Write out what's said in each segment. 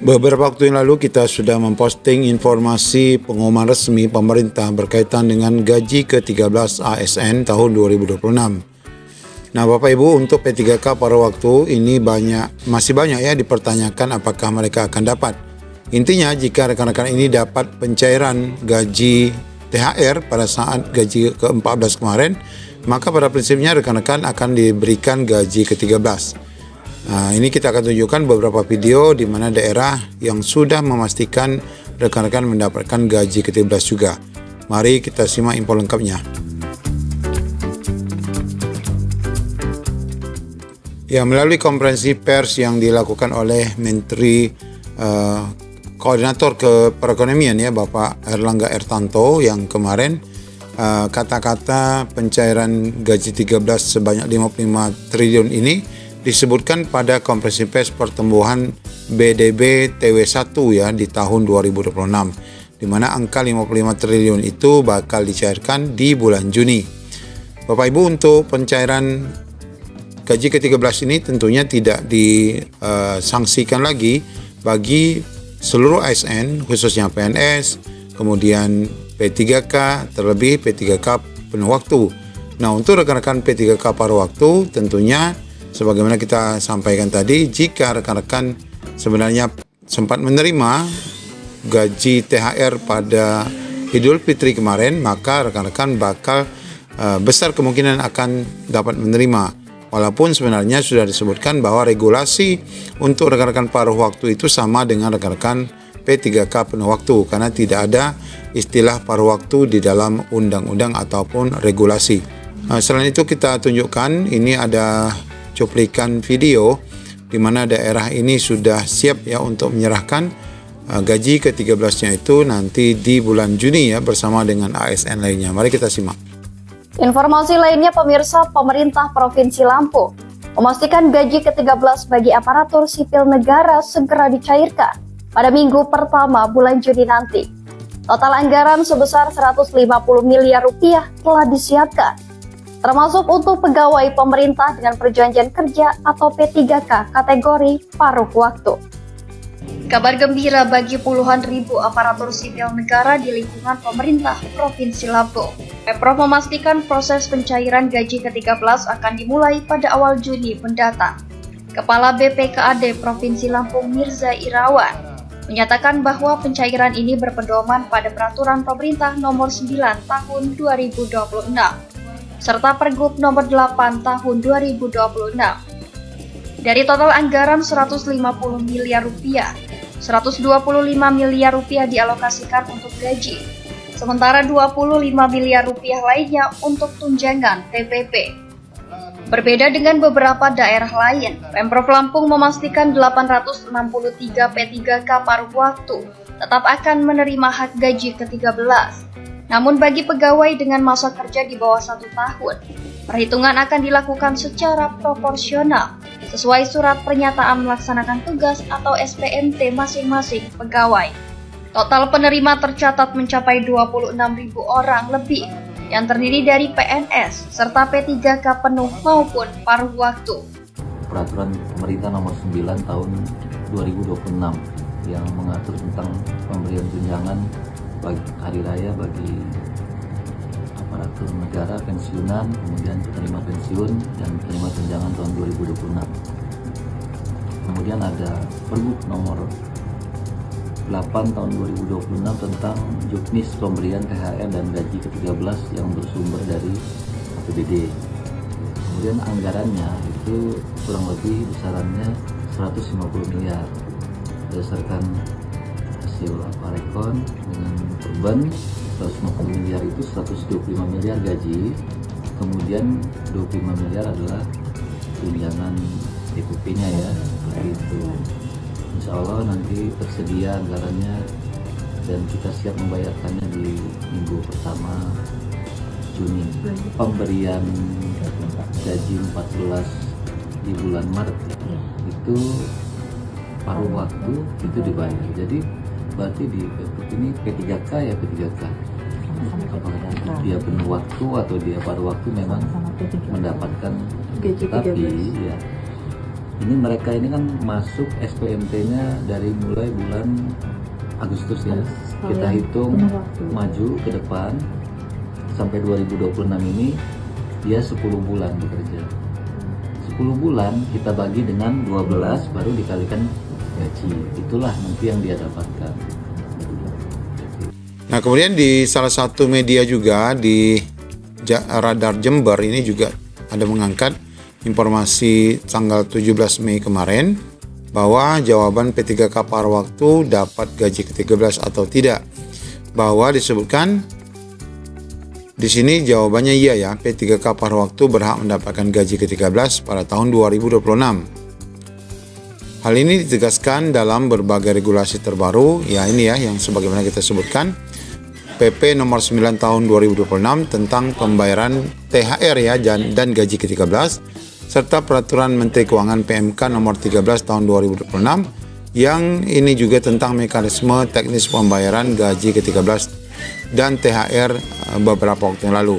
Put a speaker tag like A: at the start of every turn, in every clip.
A: Beberapa waktu yang lalu kita sudah memposting informasi pengumuman resmi pemerintah berkaitan dengan gaji ke-13 ASN tahun 2026. Nah, Bapak Ibu, untuk P3K pada waktu ini masih banyak ya dipertanyakan apakah mereka akan dapat. Intinya jika rekan-rekan ini dapat pencairan gaji THR pada saat gaji ke-14 kemarin, maka pada prinsipnya rekan-rekan akan diberikan gaji ke-13. Nah, ini kita akan tunjukkan beberapa video di mana daerah yang sudah memastikan rekan-rekan mendapatkan gaji ke-13 juga. Mari kita simak info lengkapnya. Ya, melalui konferensi pers yang dilakukan oleh Menteri Koordinator Perekonomian ya, Bapak Erlangga Ertanto yang kemarin kata-kata pencairan gaji 13 sebanyak 55 triliun ini disebutkan pada konferensi pers pertumbuhan BDB TW1 ya di tahun 2026, di mana angka 55 triliun itu bakal dicairkan di bulan Juni. Bapak Ibu, untuk pencairan gaji ke-13 ini tentunya tidak disangsikan lagi bagi seluruh ASN, khususnya PNS, kemudian P3K, terlebih P3K penuh waktu. Nah, untuk rekan-rekan P3K paruh waktu tentunya sebagaimana kita sampaikan tadi, jika rekan-rekan sebenarnya sempat menerima gaji THR pada Idul Fitri kemarin, maka rekan-rekan bakal besar kemungkinan akan dapat menerima. Walaupun sebenarnya sudah disebutkan bahwa regulasi untuk rekan-rekan paruh waktu itu sama dengan rekan-rekan P3K penuh waktu, karena tidak ada istilah paruh waktu di dalam undang-undang ataupun regulasi. Selain itu kita tunjukkan ini ada cuplikan video di mana daerah ini sudah siap ya untuk menyerahkan gaji ke-13-nya itu nanti di bulan Juni ya bersama dengan ASN lainnya. Mari kita simak.
B: Informasi lainnya pemirsa, pemerintah Provinsi Lampung memastikan gaji ke-13 bagi aparatur sipil negara segera dicairkan pada minggu pertama bulan Juni nanti. Total anggaran sebesar 150 miliar rupiah telah disiapkan, termasuk untuk pegawai pemerintah dengan perjanjian kerja atau P3K kategori paruh waktu. Kabar gembira bagi puluhan ribu aparatur sipil negara di lingkungan pemerintah Provinsi Lampung. Pemprov memastikan proses pencairan gaji ke-13 akan dimulai pada awal Juni mendatang. Kepala BPKAD Provinsi Lampung Mirza Irawan menyatakan bahwa pencairan ini berpedoman pada Peraturan Pemerintah Nomor 9 Tahun 2026 serta Pergub Nomor 8 Tahun 2026. Dari total anggaran 150 miliar rupiah, 125 miliar rupiah dialokasikan untuk gaji, sementara 25 miliar rupiah lainnya untuk tunjangan TPP. Berbeda dengan beberapa daerah lain, Pemprov Lampung memastikan 863 P3K paruh waktu tetap akan menerima hak gaji ke-13. Namun bagi pegawai dengan masa kerja di bawah 1 tahun, perhitungan akan dilakukan secara proporsional sesuai surat pernyataan melaksanakan tugas atau SPMT masing-masing pegawai. Total penerima tercatat mencapai 26.000 orang lebih yang terdiri dari PNS serta P3K penuh maupun paruh waktu.
C: Peraturan Pemerintah Nomor 9 Tahun 2026 yang mengatur tentang pemberian tunjangan bagi hari raya bagi aparatur negara pensiunan, kemudian penerima pensiun dan penerima tunjangan tahun 2026. Kemudian ada Pergub Nomor 8 tahun 2026 tentang juknis pemberian THR dan gaji ke-13 yang bersumber dari APBD. Kemudian anggarannya itu kurang lebih besarannya 150 miliar berdasarkan hasil Aparekon dengan Perban. 150 miliar itu 125 miliar gaji, kemudian 25 miliar adalah tunjangan TPP-nya ya, itu. Insya Allah nanti tersedia anggarannya dan kita siap membayarkannya di minggu pertama Juni. Pemberian gaji 14 di bulan Maret itu paruh waktu itu dibayar. Jadi berarti di ini P3K ya P3K. Apakah dia penuh waktu atau dia paruh waktu memang mendapatkan gaji, tapi ya Ini mereka ini kan masuk SPMT-nya dari mulai bulan Agustus ya. Kita hitung maju ke depan sampai 2026 ini dia 10 bulan bekerja. 10 bulan kita bagi dengan 12 baru dikalikan gaji. Itulah nanti yang dia dapatkan.
A: Nah, kemudian di salah satu media juga di Radar Jember ini juga ada mengangkat informasi tanggal 17 Mei kemarin bahwa jawaban P3K paruh waktu dapat gaji ke-13 atau tidak. Bahwa disebutkan di sini jawabannya iya ya, P3K paruh waktu berhak mendapatkan gaji ke-13 pada tahun 2026. Hal ini ditegaskan dalam berbagai regulasi terbaru, ya ini ya yang sebagaimana kita sebutkan, PP nomor 9 tahun 2026 tentang pembayaran THR ya dan gaji ke-13, serta peraturan Menteri Keuangan PMK nomor 13 tahun 2026 yang ini juga tentang mekanisme teknis pembayaran gaji ke-13 dan THR beberapa waktu yang lalu.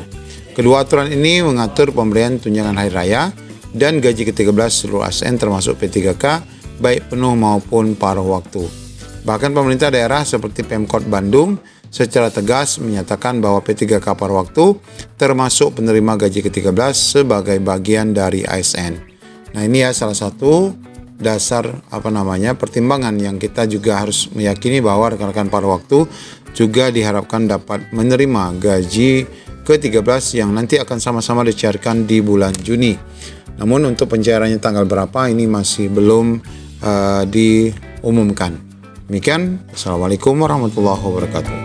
A: Kedua aturan ini mengatur pemberian tunjangan hari raya dan gaji ke-13 seluruh ASN termasuk P3K baik penuh maupun paruh waktu. Bahkan pemerintah daerah seperti Pemkot Bandung secara tegas menyatakan bahwa P3K paruh waktu termasuk penerima gaji ke-13 sebagai bagian dari ASN. Nah, ini ya salah satu dasar pertimbangan yang kita juga harus meyakini bahwa rekan-rekan paruh waktu juga diharapkan dapat menerima gaji ke-13 yang nanti akan sama-sama dicairkan di bulan Juni. Namun untuk pencairannya tanggal berapa ini masih belum diumumkan. Demikian, Assalamualaikum warahmatullahi wabarakatuh.